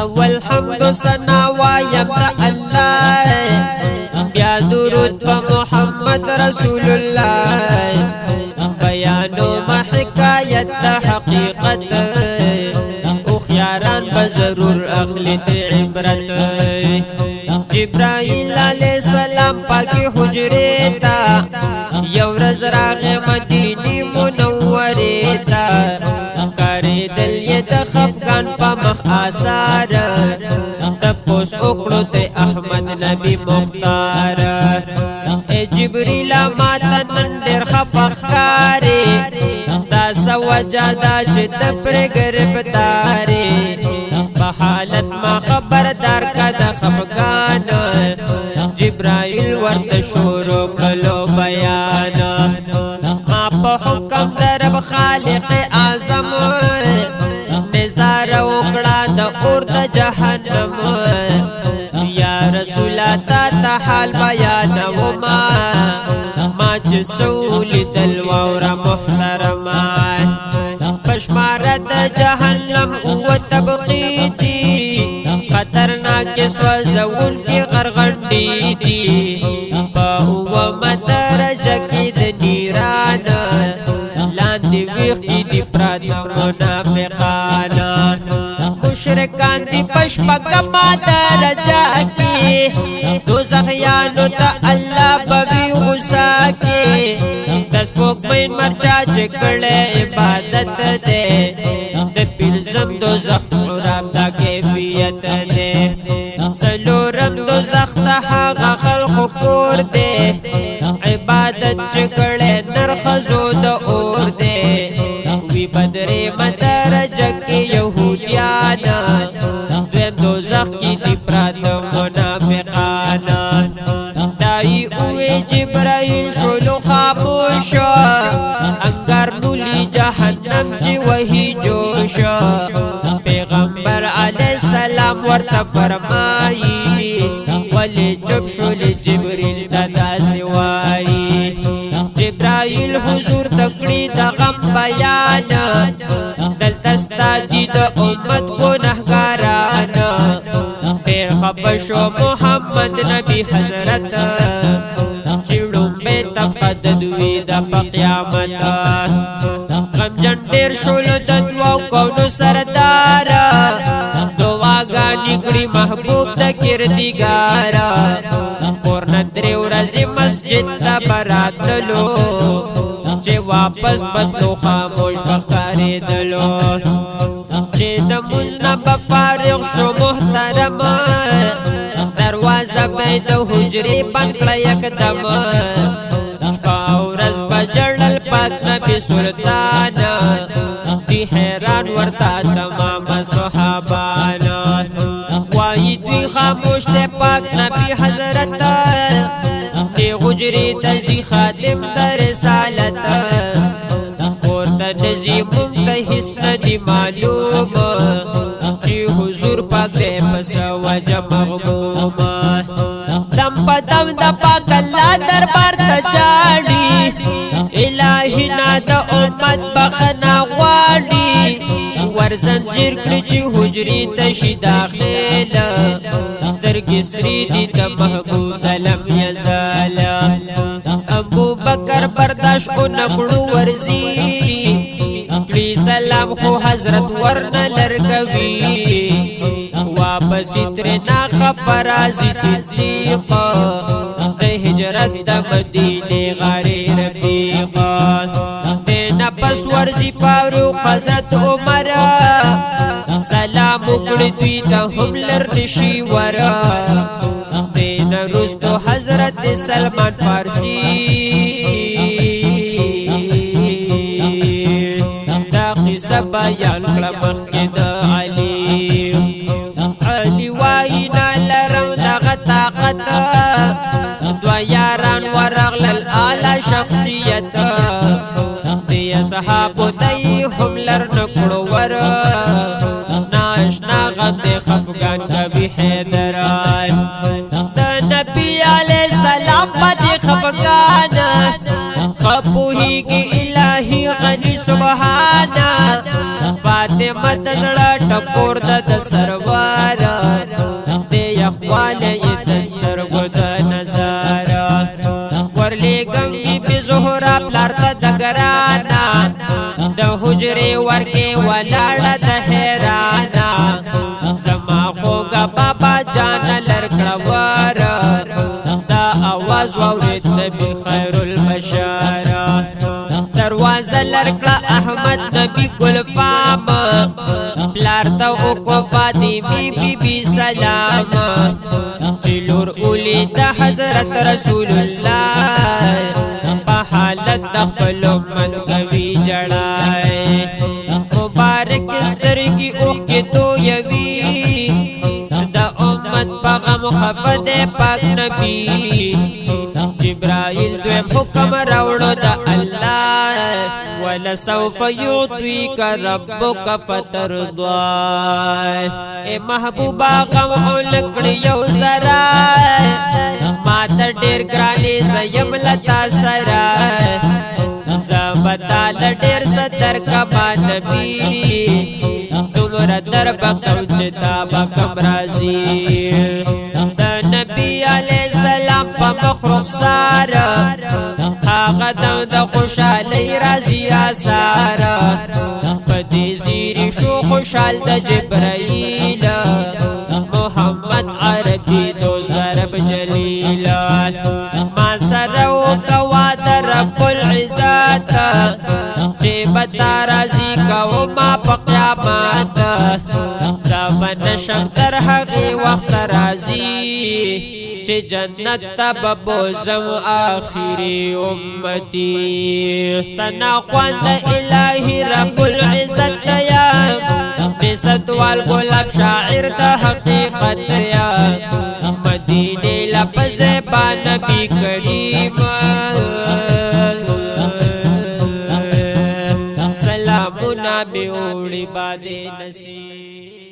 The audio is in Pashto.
اول حمد ثنا وایم د الله بیا درود په محمد رسول الله بیانو ما حکایت د حقیقت او خیاران بضرور اخلی د عبرت جبرائیل علیہ السلام پاکی حجری تا یو رز راغ مدینی منوری تا کاری دل ید خفگان پا مخ آثار تپوس اکڑو تے احمد نبی مختار اے جبریل ماتا نندر خفخ کاری دا سوجا دا چت پر گرفتاری بحالت ما خبردار کا دا خفگان جبرائیل ورد شروع کلو بیان ما پا حکم درب خالق اعظم نظار اکڑا دا اور دا جہنم یا رسول تا تا حال بیان وما ما جسولی دلوار محترمان پشمارت جہنم او تبقیدی خطرناک سوزون کی غرغنڈی دی باہو مدرجہ کی دنیران لاندی ویخی دی پرات منافقان مشرکان دی پشپک مدرجہ کی دوزخیانو تا اللہ بوی غصہ کی دسپوک مین مرچا چکڑے عبادت دے دے پیرزم دوزخ عراب دا کیفیت دے سلورم دوزخ تا حاغا خلق کور دے عبادت چکڑے نرخزو دا اور دے وی بدری مدرجہ کی یہودیانا دویم دوزخ کی دی پرات منافقانا دائی اوی جبرائیل شلو خاموشا انگر نولی جہنم جی وہی جوشا پیغمبر علیہ السلام ورطا فرمائی ولی جب شلی جبریل دادا سوائی جبرائیل حضور تکڑی دا غم بیانا دل تستا دی دا امت گناہگارانا دیر خفشو محمد نبی حضرت چیڑوں بے تقد دوی دا پا قیامتا غم جنڈیر شولو ددواو کونو سردارا دعاگا نکڑی محبوب دا کردگارا کورندری ورزی مسجد دا براتلو چے واپس بدلو خاموش بخاری دلو چے دا مزنب فارغ شو محترم دروازہ بید حجری بنکلا یک دم شپاورز بجرل پاک نبی سلطانا دی حیران ورطا تمام صحابانا وائی دوی خاموش دے پاک نبی حضرت دی غجری تزی خاتم در رسالت کورتا نزی منتا حسن دی معلوم چی حضور پاک دے پس وجہ مغموم دم پا دم دا پاک اللہ دربار تا جاڑی الہی نا دا امت بخنا غواڑی ورزنجیر کلی چی حجری تشی داخل سترگی سری دی دا محبود لم یزال ابو بکر برداشت کو نکڑو ورزی کلی سلام خو حضرت ورن لرگوی واپسی ترنا خفرازی صدیقا دے ہجرت دا مدینہ غاری رفیقا دینا پس ورزی فاروق حضرت عمر سلام اکڑی دوی دا ہم لرنشی ورا دینا رستو حضرت سلمان فارسی دا قصہ بیان کلمخ کے دا علی وائنا لرم دا غطاقت دو یاران ورغل الآلہ شخصیت دی صحابو دی ہم لرنکڑو ور ناشنا غم دی خفگان کبھی حیدران دا نبی علیہ السلام با دی خفگان خبوہی کی الہی غنی سبحانا فاطمه تزړه ټکور د سرور دې اخواله یې دسترګو د نظر ورلی گنگی بی زهرا پلارتا دگرانا د حجره ورکی ولاړه د حیرانا زما خوگا بابا جانا لرکڑور دا آواز وورد نبی خیر البشر دروازه لرکڑا احمد نبی گلفام پلارتا اوکو فاطمی بی بی سلام چلور اولی دا حضرت رسول اللہ پا حالت دخلو من گوی جڑائے مبارک استرگی اوخ کی تو یوی دا امت پا غم خفد پاک نبی جبرائیل دویم حکم روڑو دا اللہ ولسوف یعطیک ربک فترضی اے محبوبا غم اولکڑی یو ذرا ماتا دیر گرانی زیم لتا سرا زبتا لدیر ستر کبا نبی تمرا در بکم چتا بکم رازی دا نبی علیہ السلام پا مخرق سارا آغدم دا خوشحالی رازی آسارا پدی زیری شو خوشحال دا جبرائیل محمد عربی دوز درب جلیل ما سرو کواد رب العزت جیبتا رازی کو ما پا قیامات زبن شم در حقی وقت رازی چه جنت تببوزم آخری امتی سنا خواند الہی رب العزت یا بسد والغلاب شاعر دا حقیقت یا مدینه لپس با نبی کریم سلامنا بی اوڑی باد نصیب